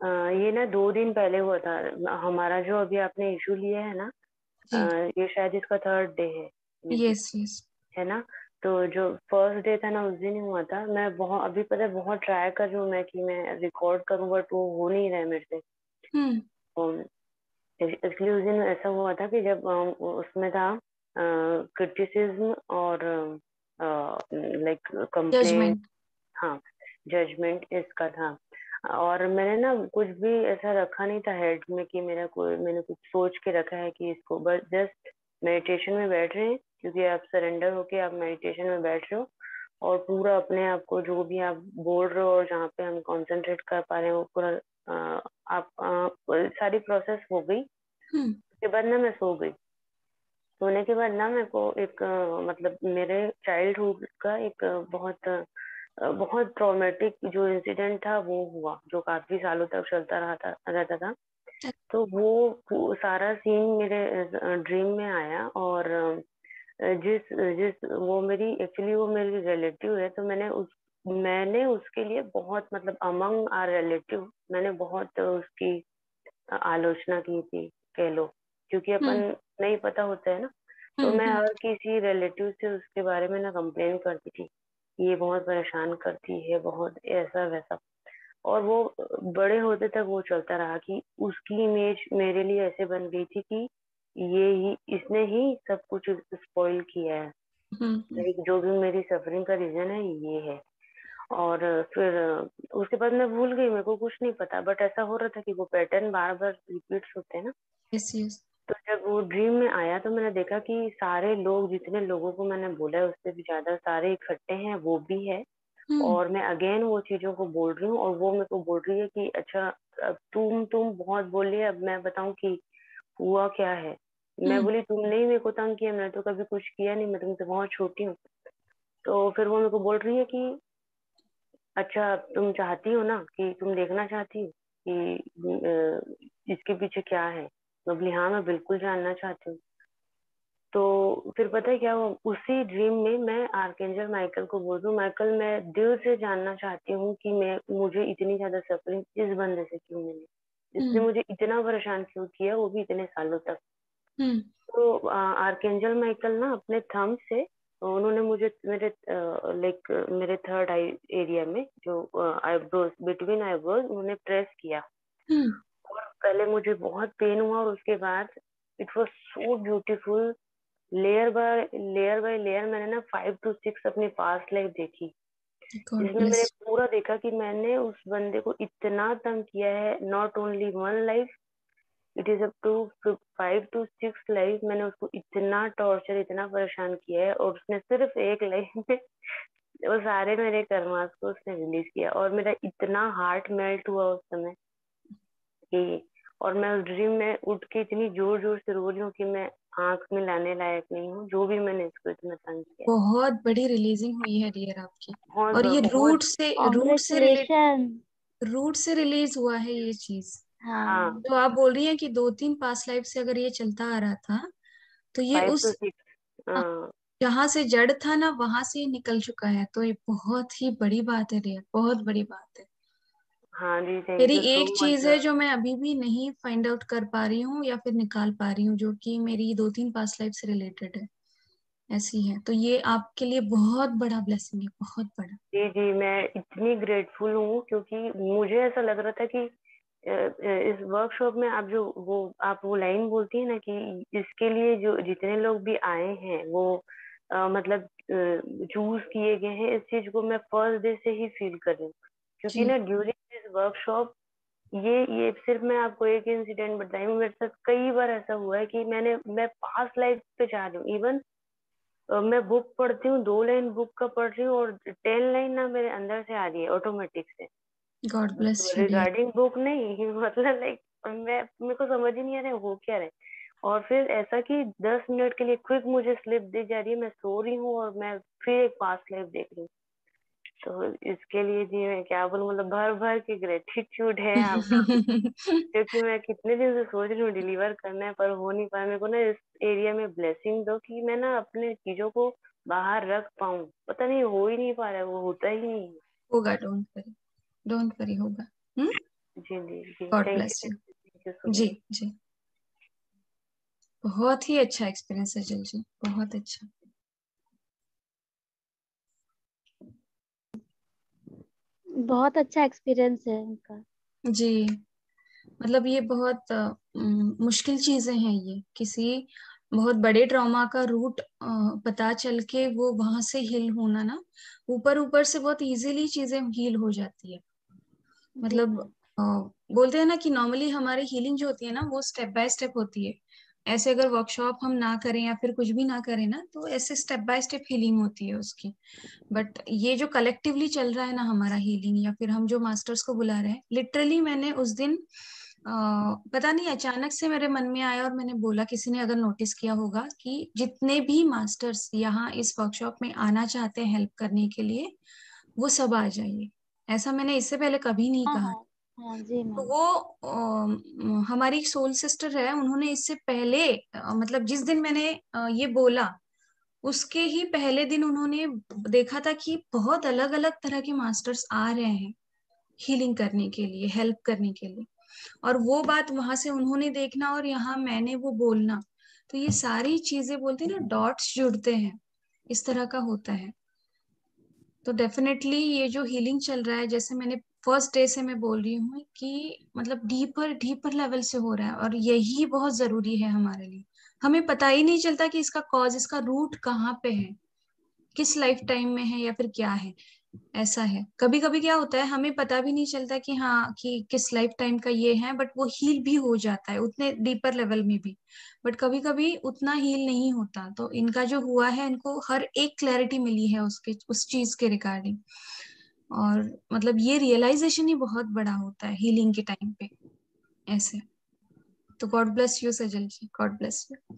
ये ना 2 दिन पहले हुआ था। हमारा जो अभी आपने इशू लिया है ना, जी। ये शायद इसका थर्ड डे है। Yes yes. है ना। तो जो फर्स्ट डे था ना, उस दिन ही हुआ था। मैं बहुत, अभी पता है, बहुत ट्राई कर रही हूँ मैं कि मैं रिकॉर्ड करूँ, बट वो हो नहीं रहा है मेरे से। हम्म। इसलिए उस दिन ऐसा हुआ था कि जब उसमें था क्रिटिसिज्म और लाइक कंप्लेन। जजमेंट। हाँ, जजमेंट इसका था। और मैंने ना कुछ भी ऐसा रखा नहीं था हेड में कि मैंने कुछ सोच के रखा है कि इसको बस जस्ट मेडिटेशन में बैठ रहे हैं, क्योंकि आप सरेंडर होके आप मेडिटेशन में बैठ रहे हो और पूरा अपने आप को जो भी आप बोल रहे हो और जहाँ पे हम कंसंट्रेट कर पा रहे हैं वो पूरा आप सारी प्रोसेस हो गई। हम्म। उसके बाद ना मैं सो गई। सोने के बाद ना मेरे को एक मतलब मेरे चाइल्डहुड का एक बहुत ट्रॉमेटिक जो इंसिडेंट था वो हुआ, जो काफी सालों तक चलता रहता था। तो वो सारा सीन मेरे ड्रीम में आया। और जिस जिस वो मेरी एक्चुअली वो मेरी रिलेटिव है, तो मैंने उसके लिए बहुत, मतलब अमंग आर रिलेटिव, मैंने बहुत उसकी आलोचना की थी, कह लो, क्योंकि हम्म। अपन नहीं पता होता है ना। तो मैं हम्म। हर किसी रिलेटिव से उसके बारे में ना कंप्लेन करती थी, ये बहुत परेशान करती है, बहुत ऐसा वैसा। और वो बड़े होते तक वो चलता रहा कि उसकी इमेज मेरे लिए ऐसे बन गई थी कि ये ही इसने ही सब कुछ स्पॉइल किया है। हम्म। लाइक जो भी मेरी सफरिंग का रीजन है ये है। और फिर उसके बाद मैं भूल गई, मेरे को कुछ नहीं पता, बट ऐसा हो रहा था कि वो पैटर्न बार बार रिपीट्स होते हैं ना। Yes yes. तो जब वो ड्रीम में आया तो मैंने देखा कि सारे लोग, जितने लोगों को मैंने बोला है उससे भी ज्यादा सारे इकट्ठे हैं, वो भी है। हम्म। और मैं अगेन वो चीजों को बोल रही हूँ और वो मेरे को बोल रही है कि अच्छा, अब तुम बहुत बोली, अब मैं बताऊं कि हुआ क्या है। मैं हम्म। बोली तुमने ही मेरे को तंग किया, मैंने तो कभी कुछ किया नहीं, मैं तुमसे बहुत छोटी हूँ। तो फिर वो मेरे को बोल रही है कि अच्छा, तुम चाहती हो ना, कि तुम देखना चाहती हो कि इसके पीछे क्या है। मैं बोली हाँ, मैं बिल्कुल जानना चाहती हूँ। तो फिर पता है क्या हुआ, उसी ड्रीम में मैं आर्कएंजल माइकल को बोल दूं, माइकल मैं दिल से जानना चाहती हूँ कि मैं मुझे इतनी ज्यादा सफरिंग इस बंदे से क्यों मिली, इसने हम्म। मुझे इतना परेशान क्यों किया, वो भी इतने सालों तक। हम्म। तो आर्कएंजल माइकल ना अपने थंब से उन्होंने मुझे मेरे लाइक मेरे थर्ड आई एरिया में जो आईब्रोज, बिटवीन आईब्रोज उन्होंने प्रेस किया। हम्म। और पहले मुझे बहुत पेन हुआ और उसके बाद it was so beautiful. Layer by layer मैंने ना 5 to 6 अपनी पास्ट लाइफ देखी, गॉड जिसमें मैंने ब्लेस। पूरा देखा कि मैंने उस बंदे को इतना तंग किया है, not only one life, it is up to 5 to 6 life. मैंने उसको इतना टॉर्चर, इतना परेशान किया है, और उसने सिर्फ एक लाइफ में वो सारे मेरे कर्मास को उसने रिलीज किया। और मेरा इतना हार्ट मेल्ट हुआ उस समय कि, और मैं उस ड्रीम में उठ के इतनी जोर जोर से रो रही हूँ कि मैं आंख में लाने लायक नहीं हूँ, जो भी मैंने इसको इतना तंग किया। बहुत बड़ी रिलीजिंग हुई है डियर आपकी। और ये बहुत। रूट से रिलेट कॉन्ग्रेचुलेशन। रूट से रिलीज हुआ है ये चीज। हाँ। हाँ, जो आप बोल रही हैं कि 2-3 पास्ट लाइफ से अगर ये चलता आ रहा था, तो ये 5 to 6। अ, जहां से जड़ था ना वहां से ये निकल चुका है, तो ये बहुत ही बड़ी बात है डियर, बहुत बड़ी बात है। हाँ जी, थैंक मेरी यू सो एक मच। चीज है जो मैं अभी भी नहीं फाइंड आउट कर पा रही हूँ या फिर निकाल पा रही हूँ, जो कि मेरी 2-3 पास्ट लाइफ से रिलेटेड है, ऐसी है। तो ये आपके लिए बहुत बड़ा ब्लेसिंग है, बहुत बड़ा। जी जी, मैं इतनी ग्रेटफुल हूँ, क्योंकि मुझे ऐसा लग रहा था कि इस वर्कशॉप में आप वो लाइन बोलती है ना कि इसके लिए जो जितने लोग भी आए हैं वो मतलब चूज किए गए हैं, इस चीज को मैं फर्स्ट डे से ही फील कर रही हूँ। क्योंकि जी। ना ड्यूरिंग दिस वर्कशॉप, ये सिर्फ मैं आपको एक इंसिडेंट बताई हूँ, मेरे साथ कई बार ऐसा हुआ है कि मैं पास्ट लाइफ पे जा रही हूँ। इवन मैं बुक पढ़ती हूँ, 2 लाइन बुक का पढ़ रही हूँ और 10 लाइन ना मेरे अंदर से आ रही है ऑटोमेटिक से, God bless you dear. Regarding book नहीं मतलब लाइक मैं मेरे को समझ ही नहीं आ रहा है हो क्या रहा है। और फिर ऐसा कि 10 मिनट के लिए क्विक मुझे स्लिप दी जा रही है, मैं सो रही हूँ और मैं फिर एक पास्ट लाइफ देख रही हूँ। तो इसके लिए जी मैं क्या बोलूँ, मतलब भर भर के ग्रेटिट्यूड है आपका, क्योंकि मैं कितने दिन से सोच रही हूँ डिलीवर करना है, पर हो नहीं पाया। मेरे को ना इस एरिया में ब्लेसिंग दो कि मैं ना अपने चीजों को बाहर रख पाऊँ, पता नहीं हो ही नहीं पा रहा है, वो होता ही नहीं है। होगा, डोंट वरी, डोंट वरी, होगा। हम्म। जी जी। God thank bless you, you. Thank you so जी मच। जी, बहुत ही अच्छा एक्सपीरियंस है जल जी, बहुत अच्छा। बहुत अच्छा एक्सपीरियंस है उनका। जी, मतलब ये बहुत मुश्किल चीजें हैं, ये किसी बहुत बड़े ट्रॉमा का रूट पता चल के वो वहां से हील होना ना, ऊपर ऊपर से बहुत इजीली चीजें हील हो जाती है। जी मतलब मैम। अ, बोलते हैं ना कि नॉर्मली हमारी हीलिंग जो होती है ना वो स्टेप बाय स्टेप होती है। ऐसे अगर वर्कशॉप हम ना करें या फिर कुछ भी ना करें ना, तो ऐसे स्टेप बाय स्टेप हीलिंग होती है उसकी। बट ये जो कलेक्टिवली चल रहा है ना हमारा हीलिंग, या फिर हम जो मास्टर्स को बुला रहे हैं, लिटरली मैंने उस दिन पता नहीं अचानक से मेरे मन में आया और मैंने बोला, किसी ने अगर नोटिस किया होगा कि जितने भी मास्टर्स यहाँ इस वर्कशॉप में आना चाहते हैं हेल्प करने के लिए, वो सब आ जाइए। ऐसा मैंने इससे पहले कभी नहीं हाँ कहा। हाँ हाँ जी तो मैम। वो हमारी सोल सिस्टर है, उन्होंने इससे पहले मतलब जिस दिन मैंने ये बोला, उसके ही पहले दिन उन्होंने देखा था कि बहुत अलग अलग तरह के मास्टर्स आ रहे हैं हीलिंग करने के लिए, हेल्प करने के लिए। और वो बात वहां से उन्होंने देखना और यहाँ मैंने वो बोलना, तो ये सारी चीजें बोलते हैं ना, डॉट्स जुड़ते हैं, इस तरह का होता है। तो डेफिनेटली ये जो हीलिंग चल रहा है, जैसे मैंने फर्स्ट डे से मैं बोल रही हूँ कि मतलब डीपर डीपर लेवल से हो रहा है, और यही बहुत जरूरी है हमारे लिए। हमें पता ही नहीं चलता कि इसका कॉज, इसका रूट कहाँ पे है, किस लाइफ टाइम में है या फिर क्या है। ऐसा है, कभी कभी क्या होता है हमें पता भी नहीं चलता कि हाँ कि किस लाइफ टाइम का ये है, बट वो हील भी हो जाता है उतने डीपर लेवल में भी। बट कभी कभी उतना हील नहीं होता। तो इनका जो हुआ है, इनको हर एक क्लैरिटी मिली है उसके, उस चीज के रिगार्डिंग। और मतलब ये रियलाइजेशन ही बहुत बड़ा होता है हीलिंग के टाइम पे, ऐसे। तो God bless you Sajal ji, God bless you.